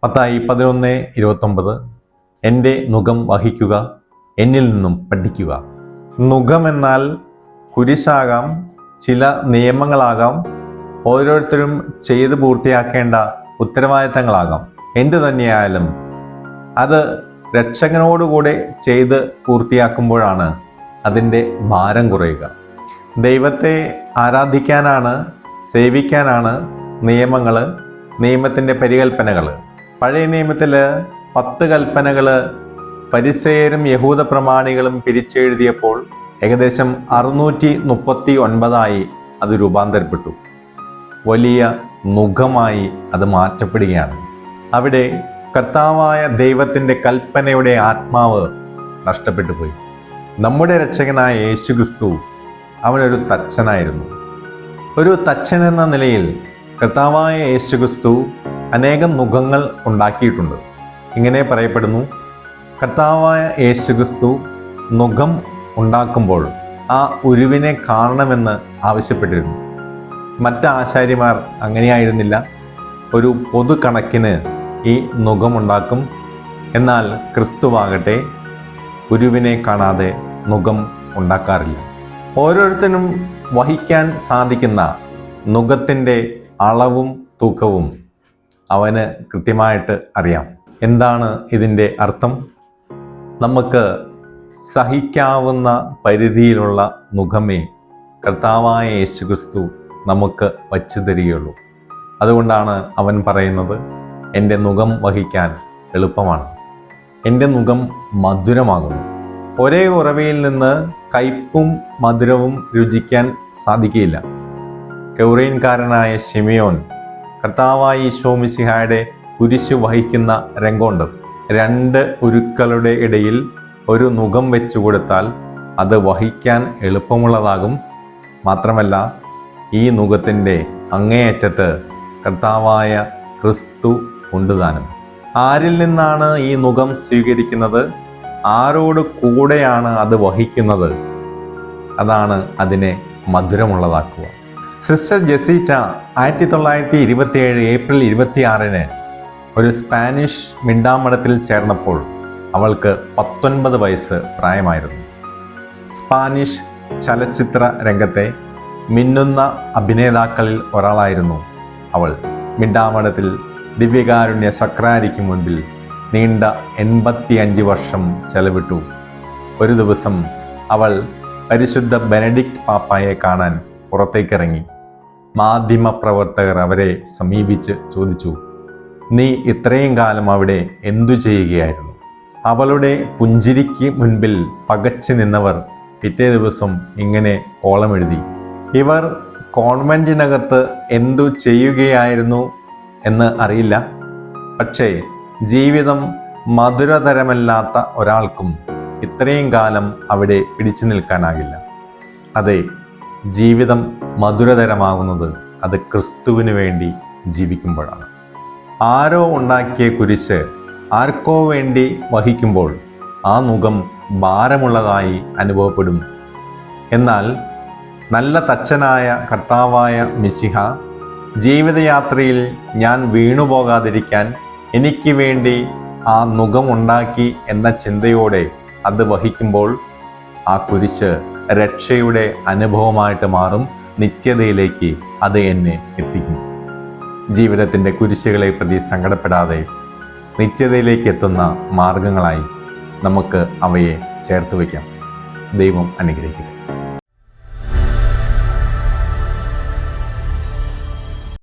മത്തായി 11:29 എൻ്റെ നുകം വഹിക്കുക, എന്നിൽ നിന്നും പഠിക്കുക. നുകം എന്നാൽ കുരിശാകാം, ചില നിയമങ്ങളാകാം, ഓരോരുത്തരും ചെയ്ത് പൂർത്തിയാക്കേണ്ട ഉത്തരവാദിത്തങ്ങളാകാം. എന്തു തന്നെയായാലും അത് രക്ഷകനോടുകൂടെ ചെയ്ത് പൂർത്തിയാക്കുമ്പോഴാണ് അതിൻ്റെ ഭാരം കുറയുക. ദൈവത്തെ ആരാധിക്കാനാണ്, സേവിക്കാനാണ് നിയമങ്ങൾ, നിയമത്തിൻ്റെ പരികൽപ്പനകൾ. പഴയ നിയമത്തിൽ 10 കൽപ്പനകൾ ഫരിസേയരും യഹൂദ പ്രമാണികളും പിരിച്ചെഴുതിയപ്പോൾ ഏകദേശം 639 അത് രൂപാന്തരപ്പെട്ടു. വലിയ നുകമായി അത് മാറ്റപ്പെടുകയാണ്. അവിടെ കർത്താവായ ദൈവത്തിൻ്റെ കൽപ്പനയുടെ ആത്മാവ് നഷ്ടപ്പെട്ടു പോയി. നമ്മുടെ രക്ഷകനായ യേശുക്രിസ്തു അവനൊരു തച്ചനായിരുന്നു. ഒരു തച്ചൻ എന്ന നിലയിൽ കർത്താവായ യേശുക്രിസ്തു അനേകം നുകങ്ങൾ ഉണ്ടാക്കിയിട്ടുണ്ട്. ഇങ്ങനെ പറയപ്പെടുന്നു, കർത്താവായ യേശുക്രിസ്തു നുകം ഉണ്ടാക്കുമ്പോൾ ആ ഉരുവിനെ കാണണമെന്ന് ആവശ്യപ്പെട്ടിരുന്നു. മറ്റ് ആശാരിമാർ അങ്ങനെയായിരുന്നില്ല. ഒരു പൊതു കണക്കിന് ഈ നുകമുണ്ടാക്കും. എന്നാൽ ക്രിസ്തുവാകട്ടെ ഉരുവിനെ കാണാതെ നുകം ഉണ്ടാക്കാറില്ല. ഓരോരുത്തരും വഹിക്കാൻ സാധിക്കുന്ന നുകത്തിൻ്റെ അളവും തൂക്കവും അവന് കൃത്യമായിട്ട് അറിയാം. എന്താണ് ഇതിൻ്റെ അർത്ഥം? നമുക്ക് സഹിക്കാവുന്ന പരിധിയിലുള്ള നുകമേ കർത്താവായ യേശുക്രിസ്തു നമുക്ക് വച്ചു തരികയുള്ളൂ. അതുകൊണ്ടാണ് അവൻ പറയുന്നത്, എൻ്റെ നുകം വഹിക്കാൻ എളുപ്പമാണ്, എൻ്റെ നുകം മധുരമാകുന്നു. ഒരേ ഉറവയിൽ നിന്ന് കയ്പും മധുരവും രുചിക്കാൻ സാധിക്കില്ല. കൗറേൻകാരനായ ശിമിയോൻ കർത്താവായ ഈശോ മിശിഹായുടെ കുരിശ് വഹിക്കുന്ന രംഗമുണ്ട്. 2 ഉരുക്കളുടെ ഇടയിൽ ഒരു നുകം വെച്ചു കൊടുത്താൽ അത് വഹിക്കാൻ എളുപ്പമുള്ളതാകും. മാത്രമല്ല, ഈ നുകത്തിൻ്റെ അങ്ങേയറ്റത്ത് കർത്താവായ ക്രിസ്തു കൊണ്ടുതാനും. ആരിൽ നിന്നാണ് ഈ നുകം സ്വീകരിക്കുന്നത്? ആരോട് കൂടെയാണ് അത് വഹിക്കുന്നത്? അതാണ് അതിനെ മധുരമുള്ളതാക്കുക. സിസ്റ്റർ ജെസീറ്റ 1927 ഏപ്രിൽ 26 ഒരു സ്പാനിഷ് മിണ്ടാമഠത്തിൽ ചേർന്നപ്പോൾ അവൾക്ക് 19 വയസ്സ് പ്രായമായിരുന്നു. സ്പാനിഷ് ചലച്ചിത്ര രംഗത്തെ മിന്നുന്ന അഭിനേതാക്കളിൽ ഒരാളായിരുന്നു അവൾ. മിണ്ടാമഠത്തിൽ ദിവ്യകാരുണ്യ സക്രാരിക്ക് മുൻപിൽ നീണ്ട 85 വർഷം ചെലവിട്ടു. ഒരു ദിവസം അവൾ പരിശുദ്ധ ബെനഡിക്റ്റ് പാപ്പായെ കാണാൻ പുറത്തേക്കിറങ്ങി. മാധ്യമപ്രവർത്തകർ അവരെ സമീപിച്ച് ചോദിച്ചു, നീ ഇത്രയും കാലം അവിടെ എന്തു ചെയ്യുകയായിരുന്നു? അവളുടെ പുഞ്ചിരിക്ക് മുൻപിൽ പകച്ചു നിന്നവർ പിറ്റേ ദിവസം ഇങ്ങനെ കോളമെഴുതി, ഇവർ കോൺവെന്റിനകത്ത് എന്തു ചെയ്യുകയായിരുന്നു എന്ന് അറിയില്ല. പക്ഷേ ജീവിതം മധുരതരമല്ലാത്ത ഒരാൾക്കും ഇത്രയും കാലം അവിടെ പിടിച്ചു നിൽക്കാനാകില്ല. അതെ, ജീവിതം മധുരതരമാകുന്നത് അത് ക്രിസ്തുവിന് വേണ്ടി ജീവിക്കുമ്പോഴാണ്. ആരോ ഉണ്ടാക്കിയ കുരിശ് ആർക്കോ വേണ്ടി വഹിക്കുമ്പോൾ ആ നുകം ഭാരമുള്ളതായി അനുഭവപ്പെടും. എന്നാൽ നല്ല തച്ചനായ കർത്താവായ മിശിഹ ജീവിതയാത്രയിൽ ഞാൻ വീണുപോകാതിരിക്കാൻ എനിക്ക് വേണ്ടി ആ നുകമുണ്ടാക്കി എന്ന ചിന്തയോടെ അത് വഹിക്കുമ്പോൾ ആ കുരിശ് രക്ഷയുടെ അനുഭവമായിട്ട് മാറും. നിത്യതയിലേക്ക് അത് എന്നെ എത്തിക്കും. ജീവിതത്തിൻ്റെ കുരിശുകളെ പ്രതി സങ്കടപ്പെടാതെ നിത്യതയിലേക്ക് എത്തുന്ന മാർഗങ്ങളായി നമുക്ക് അവയെ ചേർത്ത് വയ്ക്കാം. ദൈവം അനുഗ്രഹിക്കട്ടെ.